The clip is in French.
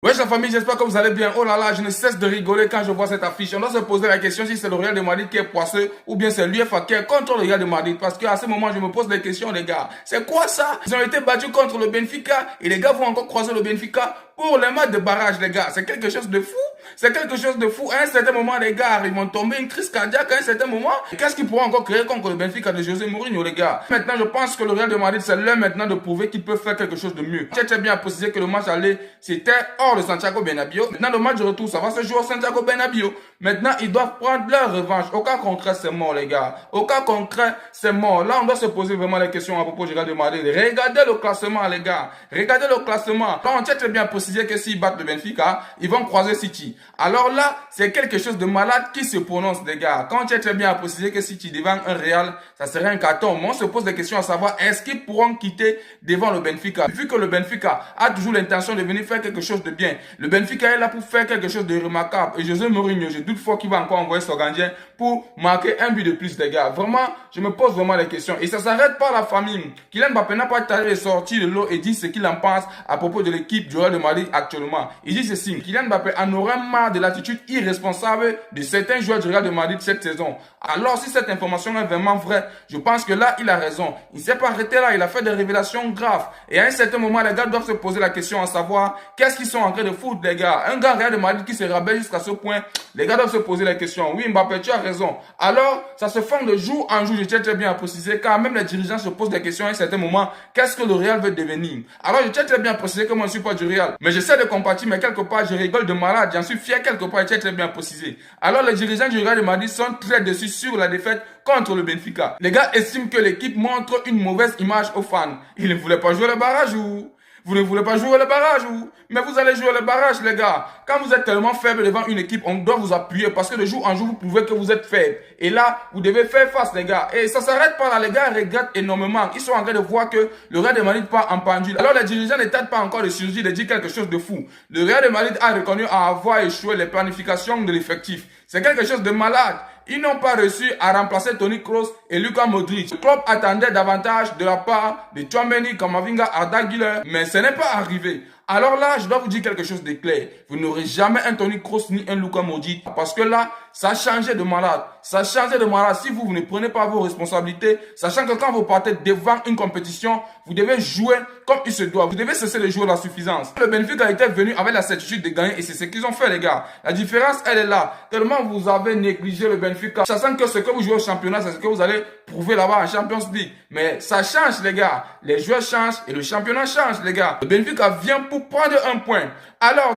Wesh la famille, j'espère que vous allez bien. Oh là là, je ne cesse de rigoler quand je vois cette affiche. On doit se poser la question si c'est le Real de Madrid qui est poisseux ou bien c'est l'UEFA qui est contre le Real de Madrid. Parce qu'à ce moment, je me pose des questions, les gars. C'est quoi ça? Ils ont été battus contre le Benfica et les gars vont encore croiser le Benfica pour les matchs de barrage, les gars. C'est quelque chose de fou. C'est quelque chose de fou. À un certain moment, les gars, ils vont tomber une crise cardiaque à un certain moment. Qu'est-ce qu'ils pourront encore créer contre le Benfica de José Mourinho, les gars? Maintenant, je pense que le Real de Madrid, c'est l'heure maintenant de prouver qu'ils peuvent faire quelque chose de mieux. J'ai très bien précisé que le match aller, c'était hors de Santiago Bernabéu. Maintenant, le match de retour, ça va se jouer au Santiago Bernabéu. Maintenant, ils doivent prendre leur revanche. Au cas concret, c'est mort, les gars. Au cas concret, c'est mort. Là, on doit se poser vraiment les questions à propos du Real de Madrid. Regardez le classement, les gars. Regardez le classement. Là, on tient très bien précisé que s'ils battent le Benfica, ils vont croiser City. Alors là, c'est quelque chose de malade qui se prononce, les gars. Quand on tient très bien à préciser que City devant un Real, ça serait un carton. Mais on se pose des questions à savoir, est-ce qu'ils pourront quitter devant le Benfica? Vu que le Benfica a toujours l'intention de venir faire quelque chose de bien. Le Benfica est là pour faire quelque chose de remarquable. Et José Mourinho, je doute fort qu'il va encore envoyer son gardien pour marquer un but de plus, les gars. Vraiment, je me pose vraiment des questions. Et ça s'arrête pas la famille. Kylian Mbappé n'a pas tardé de sortir de l'eau et dit ce qu'il en pense à propos de l'équipe du Real de Madrid actuellement. Il dit ceci: Kylian Mbappé en aurait marre de l'attitude irresponsable de certains joueurs du Real de Madrid cette saison. Alors, si cette information est vraiment vraie, je pense que là, il a raison. Il ne s'est pas arrêté là, il a fait des révélations graves. Et à un certain moment, les gars doivent se poser la question à savoir, qu'est-ce qu'ils sont en train de foutre, les gars? Un gars Real de Madrid qui se rabaisse jusqu'à ce point, les gars doivent se poser la question. Oui, Mbappé, tu as raison. Alors, ça se forme de jour en jour, je tiens très bien à préciser, car même les dirigeants se posent des questions à un certain moment, qu'est-ce que le Real veut devenir? Alors, je tiens très bien à préciser que moi, je ne suis pas du Real. Mais j'essaie de compatir, mais quelque part, je rigole de malade, j'en suis fier quelque part, je tiens très bien à préciser. Alors, les dirigeants du Real de Madrid sont très déçus sur la défaite contre le Benfica. Les gars estiment que l'équipe montre une mauvaise image aux fans. Ils ne voulaient pas jouer le barrage ou... Vous ne voulez pas jouer le barrage ou... Mais vous allez jouer le barrage, les gars. Quand vous êtes tellement faible devant une équipe, on doit vous appuyer parce que de jour en jour, vous prouvez que vous êtes faible. Et là, vous devez faire face, les gars. Et ça s'arrête pas là, les gars regrettent énormément. Ils sont en train de voir que le Real de Madrid part en pendule. Alors, les dirigeants ne tentent pas encore de surgir, de dire quelque chose de fou. Le Real de Madrid a reconnu avoir échoué les planifications de l'effectif. C'est quelque chose de malade. Ils n'ont pas réussi à remplacer Toni Kroos et Luka Modric. Le club attendait davantage de la part de Tchouaméni, Kamavinga, Arda Güler, mais ce n'est pas arrivé. Alors là, je dois vous dire quelque chose de clair. Vous n'aurez jamais un Toni Kroos ni un Luka Modric. Parce que là, ça a changé de malade. Ça a changé de malade. Si vous ne prenez pas vos responsabilités, sachant que quand vous partez devant une compétition, vous devez jouer comme il se doit. Vous devez cesser de jouer la suffisance. Le Benfica était venu avec la certitude de gagner et c'est ce qu'ils ont fait, les gars. La différence, elle est là. Tellement vous avez négligé le Benfica, sachant que ce que vous jouez au championnat, c'est ce que vous allez prouver là-bas en Champions League. Mais ça change, les gars. Les joueurs changent et le championnat change, les gars. Le Benfica vient pour prendre un point. Alors,